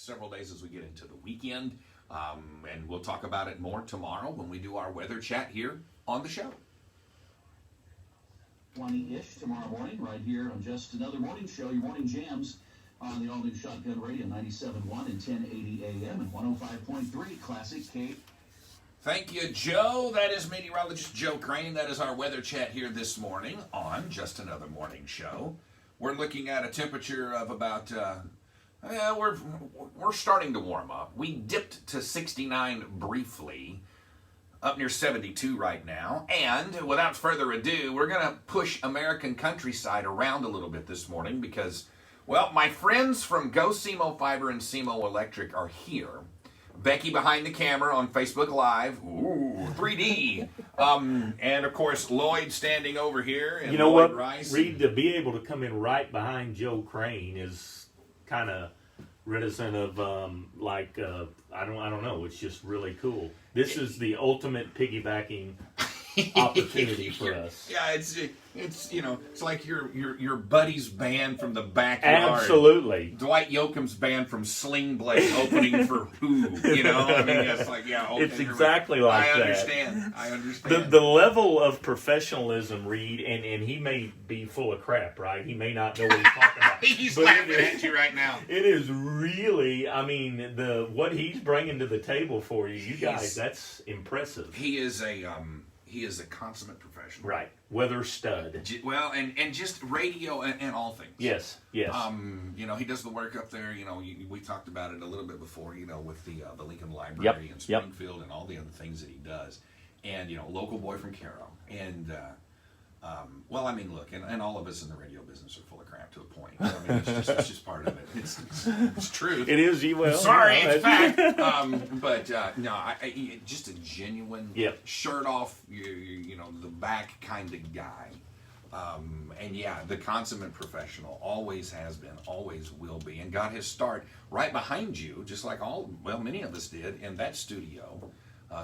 next several days as we get into the weekend. And we'll talk about it more tomorrow when we do our weather chat here on the show. 20-ish tomorrow morning, right here on Just Another Morning Show, your morning jams on the all-new Shotgun Radio, 97.1 and 1080 AM and 105.3 Classic Cape. Thank you, Joe. That is meteorologist Joe Crane. That is our weather chat here this morning on Just Another Morning Show. We're looking at a temperature of about, we're starting to warm up. We dipped to 69 briefly, up near 72 right now. And without further ado, we're going to push American Countryside around a little bit this morning because, well, my friends from GoSEMO Fiber and SEMO Electric are here. Becky behind the camera on Facebook Live. Ooh, 3D. And, of course, Lloyd standing over here. And you know Lloyd what, Rice. Reed, to be able to come in right behind Joe Crane is kind of reminiscent of, I don't know. It's just really cool. This is the ultimate piggybacking opportunity for us. Yeah, it's it's like your buddy's band from the backyard. Absolutely. Dwight Yoakam's band from Sling Blade opening for Who. I mean, it's like, yeah, okay, it's exactly like I that. I understand. The level of professionalism, Reed, and he may be full of crap, right? He may not know what he's talking about. He's laughing at you right now. It is really, I mean, what he's bringing to the table for you guys, that's impressive. He is a consummate professional. Right. Weather stud. Well, and just radio and all things. Yes. He does the work up there. We talked about it a little bit before, with the Lincoln Library and Springfield and all the other things that he does. And, local boy from Cairo. And, look, and all of us in the radio business are full of crap to a point. I mean, it's just part of it. It's true. It is, well. Sorry, it's fact. Just a genuine shirt off, the back kind of guy. The consummate professional always has been, always will be, and got his start right behind you, just like many of us did in that studio.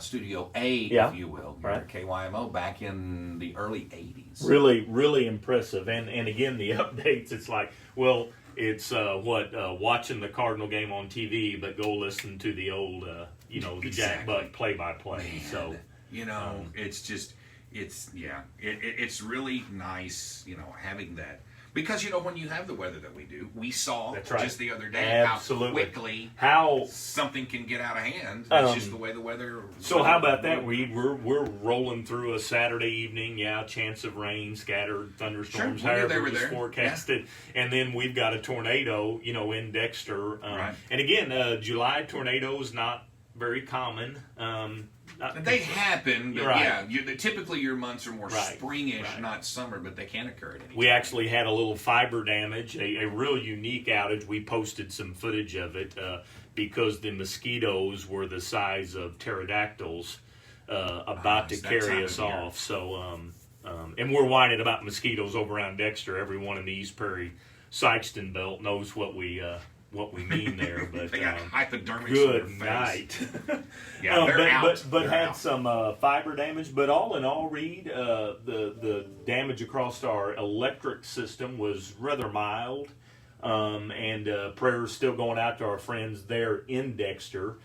Studio A, if you will, here at KYMO back in the early 80s. Really, really impressive. And again, the updates, it's like, well, it's watching the Cardinal game on TV, but go listen to the old, the Jack Buck play-by-play. Man, so, it's really nice, having that. Because, when you have the weather that we do, we saw just the other day how quickly something can get out of hand. It's just the way the weather... So how about that? We're rolling through a Saturday evening, chance of rain, scattered thunderstorms, however it was forecasted. Yeah. And then we've got a tornado, in Dexter. And again, July tornadoes not very common. They happen, but typically your months are more springish, not summer, but they can occur at any time. We actually had a little fiber damage, a real unique outage. We posted some footage of it because the mosquitoes were the size of pterodactyls about to carry us off. So, and we're whining about mosquitoes over around Dexter. Everyone in the East Prairie Sykeston belt knows what we mean there, but they got hypodermics good in night. They're out. But had some fiber damage. But all in all, Reed, the damage across our electric system was rather mild. And prayers still going out to our friends there in Dexter,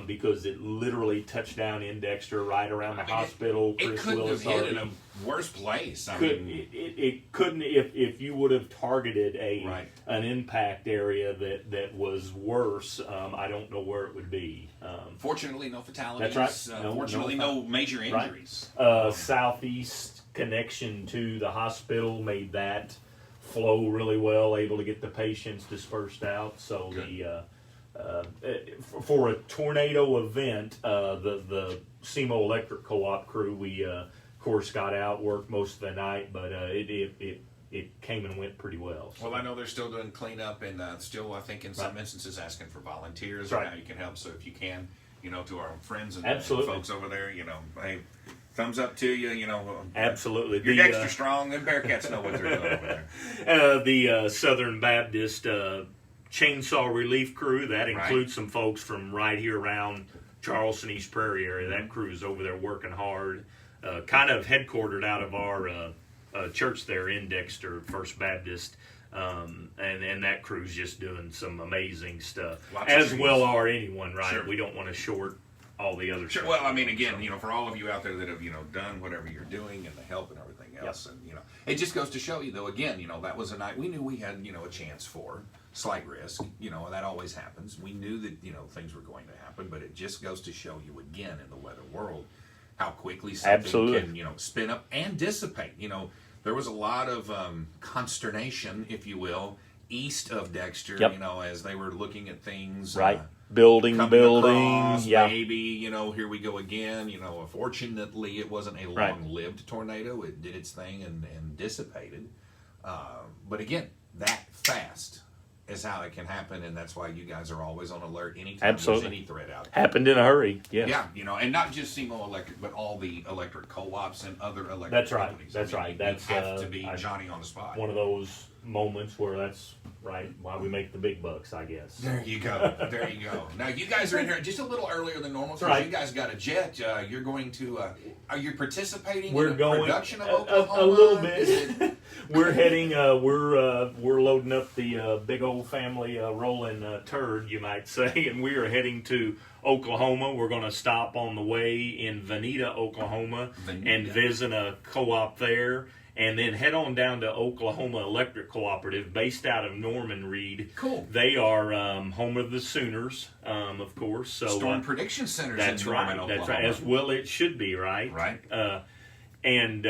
because it literally touched down in Dexter, right around the hospital. It couldn't have hit in a worse place. It couldn't if you would have targeted an impact area that was worse. I don't know where it would be. Fortunately, no fatalities. That's right. Fortunately, no major injuries. Southeast connection to the hospital made that flow really well, able to get the patients dispersed out. So for a tornado event, the SEMO Electric Co-op crew, we of course got out, worked most of the night, but it came and went pretty well. So. Well, I know they're still doing cleanup and still, I think, in some instances asking for volunteers or how you can help. So if you can, to our friends and folks over there, hey, thumbs up to you, Absolutely. You're extra strong, and Bearcats know what they're doing over there. The Southern Baptist Chainsaw Relief Crew, that includes some folks from right here around Charleston, East Prairie area. That crew is over there working hard, kind of headquartered out of our church there in Dexter, First Baptist. And that crew's just doing some amazing stuff, Lots of as trees. well are anyone, right? Sure. We don't want to short all the other Sure. stuff. Well, I mean, again, for all of you out there that have, done whatever you're doing and the help and everything else, and, it just goes to show you, though, again, that was a night we knew we had, a chance for slight risk, and that always happens. We knew that, things were going to happen, but it just goes to show you again in the weather world how quickly something Absolutely. can, spin up and dissipate. There was a lot of consternation, if you will, east of Dexter, Yep. as they were looking at things. Right. Building. Across, Yeah. maybe, here we go again. Fortunately, it wasn't a Right. long-lived tornado. It did its thing and dissipated. But again, that fast is how it can happen, and that's why you guys are always on alert anytime Absolutely. there's any threat out. Happened in a hurry. Yeah. Yeah, and not just SEMO Electric, but all the electric co-ops and other electric That's right. companies. That's right. You That's, have to be Johnny on the spot. One of those moments where that's right why we make the big bucks, I guess. There you go. There you go. Now you guys are in here just a little earlier than normal. So Right. You guys got a jet. You're going to. Are you participating We're in the going production of Oklahoma? a little Is bit. it- We're heading. We're loading up the big old family rolling turd, you might say, and we are heading to Oklahoma. We're going to stop on the way in Veneta, Oklahoma, Veneta. and visit a co-op there. And then head on down to Oklahoma Electric Cooperative, based out of Norman Reed. Cool. They are home of the Sooners, of course. So Storm Prediction Centers that's in Norman, right. Oklahoma. That's right. As well, it should be right. Right. And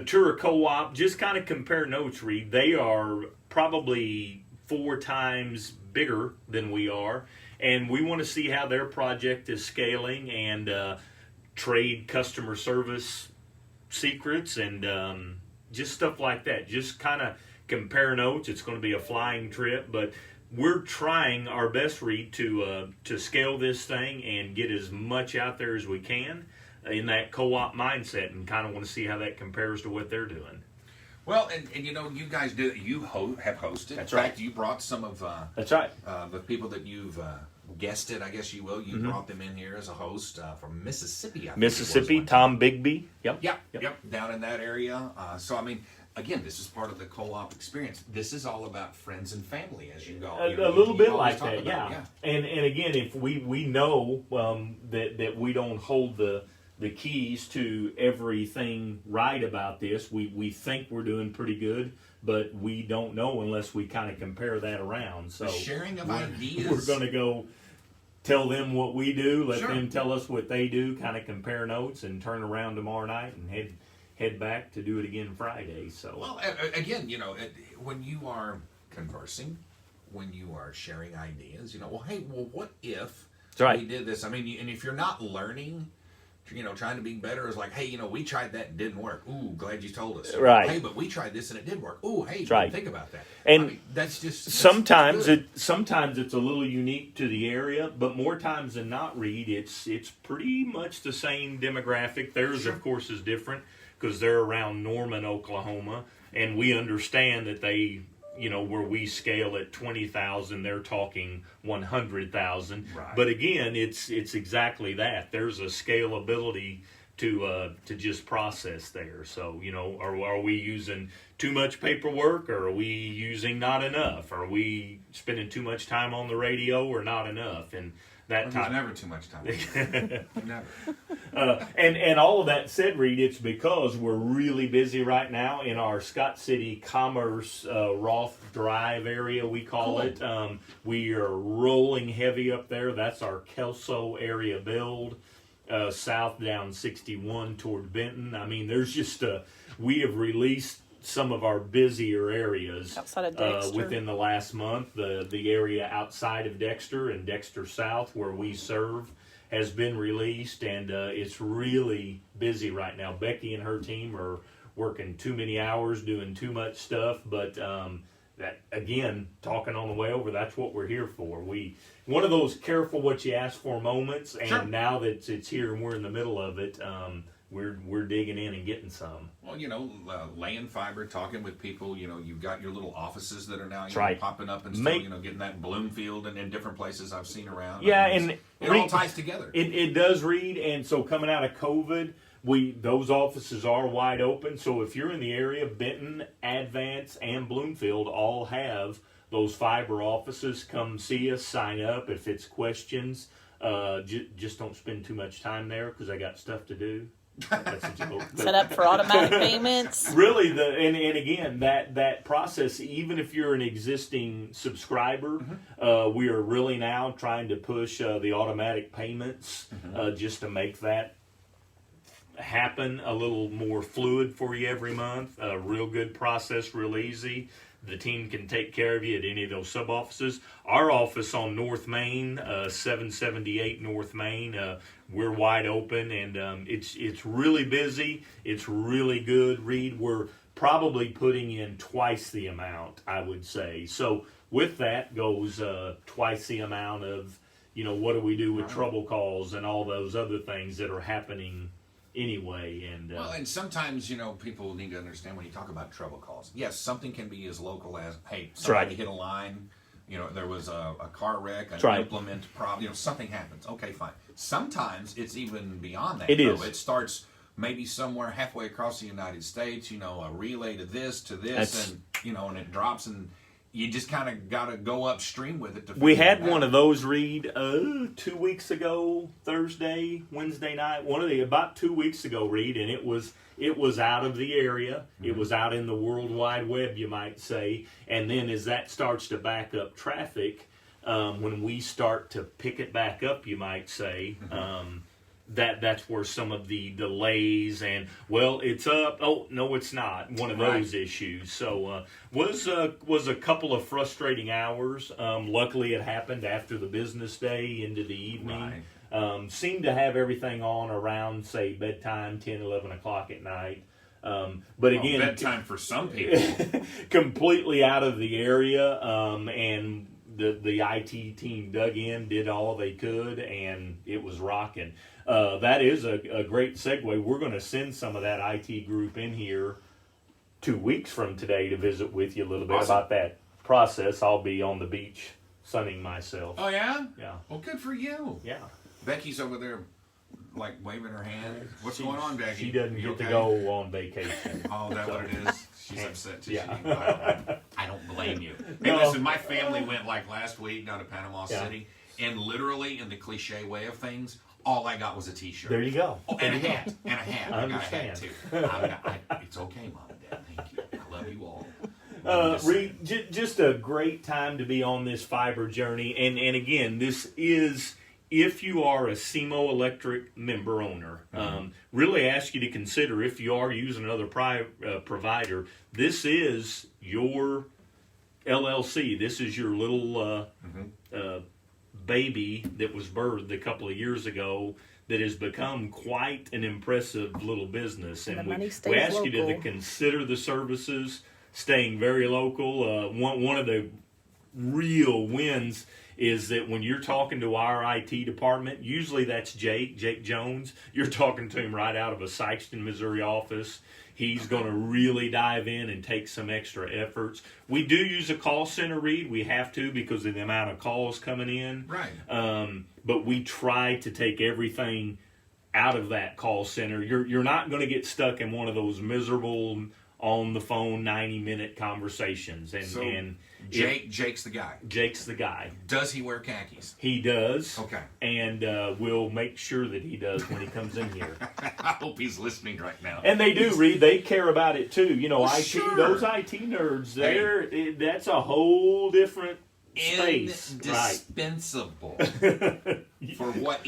Tura Co-op, just kind of compare notes, Reed. They are probably 4 times bigger than we are, and we want to see how their project is scaling and trade customer service secrets and just stuff like that. Just kind of compare notes. It's going to be a flying trip, but we're trying our best, Reed, to scale this thing and get as much out there as we can in that co-op mindset, and kind of want to see how that compares to what they're doing. Well, and you guys do. You have hosted. That's in right. fact, you brought some of That's right. the people that you've guested, I guess you will. You brought them in here as a host from Mississippi. I think it was Mississippi, one Tom Bigby. Yep. Yep, down in that area. So, I mean, again, this is part of the co-op experience. This is all about friends and family as you go. A You little bit always like talk that, about, yeah. And again, if we know that we don't hold the keys to everything right about this, we think we're doing pretty good, but we don't know unless we kind of compare that around. So The sharing of ideas. we're going to go tell them what we do, let Sure. them tell us what they do, kind of compare notes, and turn around tomorrow night and head back to do it again Friday. So Well, again, when you are conversing, when you are sharing ideas, what if That's right. we did this? I mean, and if you're not learning, trying to be better is like, hey, we tried that and didn't work. Ooh, glad you told us. Right. Hey, but we tried this and it did work. Ooh, hey, right. think about that. And I mean, that's just sometimes good. sometimes it's a little unique to the area, but more times than not, Reed, it's pretty much the same demographic. Theirs, Sure. of course, is different because they're around Norman, Oklahoma, and we understand that they, where we scale at 20,000, they're talking 100,000. Right. But again, it's exactly that. There's a scalability to just process there. So, are we using too much paperwork, or are we using not enough? Are we spending too much time on the radio or not enough? And that There's type. never too much time. Never. And all of that said, Reed, it's because we're really busy right now in our Scott City Commerce Roth Drive area, we call Cool. it. We are rolling heavy up there. That's our Kelso area build. South down 61 toward Benton. I mean, there's just we have released some of our busier areas Outside of Dexter. within the last month. The area outside of Dexter and Dexter South, where we serve, has been released, and it's really busy right now. Becky and her team are working too many hours, doing too much stuff, but that, again, talking on the way over, that's what we're here for. One of those careful what you ask for moments, and Sure. now that it's here and we're in the middle of it, we're digging in and getting some. Well, laying fiber, talking with people. You've got your little offices that are now right. popping up and still, getting that in Bloomfield and in different places I've seen around. Yeah, I mean, and it all ties together. It does, Reed, and so coming out of COVID, those offices are wide open. So if you're in the area, Benton, Advance, and Bloomfield all have those fiber offices. Come see us, sign up. If it's questions, just don't spend too much time there because I got stuff to do. That's a joke. Set up for automatic payments. Really, and again, that process, even if you're an existing subscriber, we are really now trying to push the automatic payments just to make that happen a little more fluid for you every month. A real good process, real easy. The team can take care of you at any of those sub offices. Our office on North Main, 778 North Main, we're wide open, and it's really busy. It's really good. Reed, we're probably putting in twice the amount, I would say. So with that goes twice the amount of, what do we do with trouble calls and all those other things that are happening anyway. And and sometimes people need to understand when you talk about trouble calls. Yes, something can be as local as, hey, somebody hit a line. There was a car wreck, an implement problem. Something happens. Okay, fine. Sometimes it's even beyond that. It starts maybe somewhere halfway across the United States. A relay to this, and and it drops, and you just kind of got to go upstream with it. We had one of those, Reed, 2 weeks ago, Wednesday night. About 2 weeks ago, Reed, and it was out of the area. It was out in the World Wide Web, you might say. And then as that starts to back up traffic, when we start to pick it back up, you might say, that's where some of the delays and, it's up. Oh, no, it's not. One of those issues. So was a couple of frustrating hours. Luckily, it happened after the business day into the evening. Seemed to have everything on around, say, bedtime, 10, 11 o'clock at night. But again, bedtime for some people. Completely out of the area, and the IT team dug in, did all they could, and it was rocking. That is a great segue. We're going to send some of that IT group in here 2 weeks from today to visit with you a little bit about that process. I'll be on the beach sunning myself. Oh, yeah? Yeah. Well, good for you. Yeah. Becky's over there, waving her hand. What's going on, Becky? She doesn't get to go on vacation. Oh, is that what it is? She's upset too. Yeah. I don't blame you. Hey, listen, my family went last week down to Panama City, and literally, in the cliche way of things, all I got was a T-shirt. There you go. Oh, and a hat. And a hat. I got a hat, understand. too. It's okay, Mom and Dad. Thank you. I love you all. Reed, just a great time to be on this fiber journey. And again, this is, if you are a SEMO electric member owner, really ask you to consider, if you are using another provider, this is your LLC. This is your little baby that was birthed a couple of years ago that has become quite an impressive little business. And we ask you to consider the services, staying very local. One of the real wins is that when you're talking to our IT department, usually that's Jake Jones. You're talking to him right out of a Sykeston, Missouri office. He's going to really dive in and take some extra efforts. We do use a call center, Reed. We have to because of the amount of calls coming in. Right. But we try to take everything out of that call center. You're not going to get stuck in one of those miserable on the phone 90-minute conversations. And Jake's the guy. Jake's the guy. Does he wear khakis? He does. Okay. And we'll make sure that he does when he comes in here. I hope he's listening right now. And they do, Reed. They care about it too. IT, sure. Those IT nerds, that's a whole different space. Indispensable. For what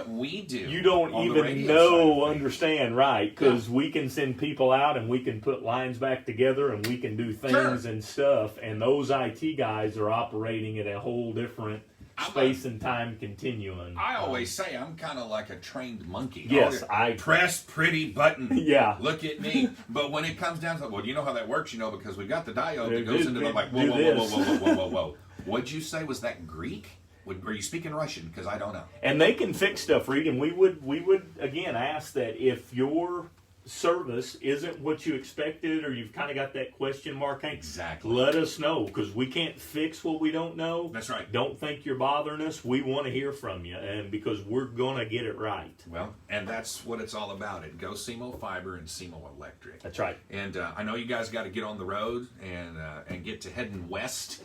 we do. You don't even understand, right? Because we can send people out and we can put lines back together and we can do things and stuff. And those IT guys are operating at a whole different space and time continuum. I always say I'm kind of like a trained monkey. Yes, I press pretty button. Yeah. Look at me. But when it comes down to, you know how that works, because we've got the diode that goes into the whoa. What'd you say? Was that Greek? Were you speaking Russian? Because I don't know. And they can fix stuff, Reed. And we would again ask that if your service isn't what you expected, or you've kind of got that question mark, Exactly. let us know, because we can't fix what we don't know. That's right. Don't think you're bothering us. We want to hear from you, and because we're going to get it right. Well, and that's what it's all about at GoSEMO Fiber and SEMO Electric. That's right. And I know you guys got to get on the road and get to heading west,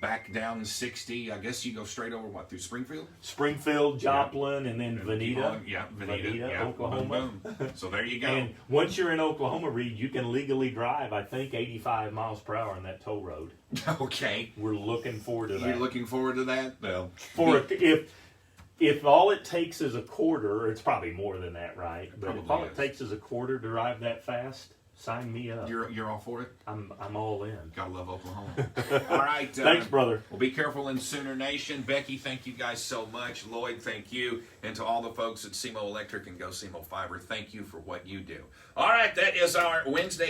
back down 60. I guess you go straight over, through Springfield? Springfield, Joplin, and then Veneta. Veneta, Oklahoma. Boom, boom. So there you go. And once you're in Oklahoma, Reed, you can legally drive, I think, 85 miles per hour on that toll road. Okay. We're looking forward to that. You're looking forward to that? Well, If all it takes is a quarter, it's probably more than that, right? But if probably all is. it takes is a quarter to drive that fast, sign me up. you're all for it? I'm all in. Gotta love Oklahoma. All right. Thanks, brother. Well, be careful in Sooner Nation. Becky, thank you guys so much. Lloyd, thank you. And to all the folks at SEMO Electric and GoSEMO Fiber, thank you for what you do. All right, that is our Wednesday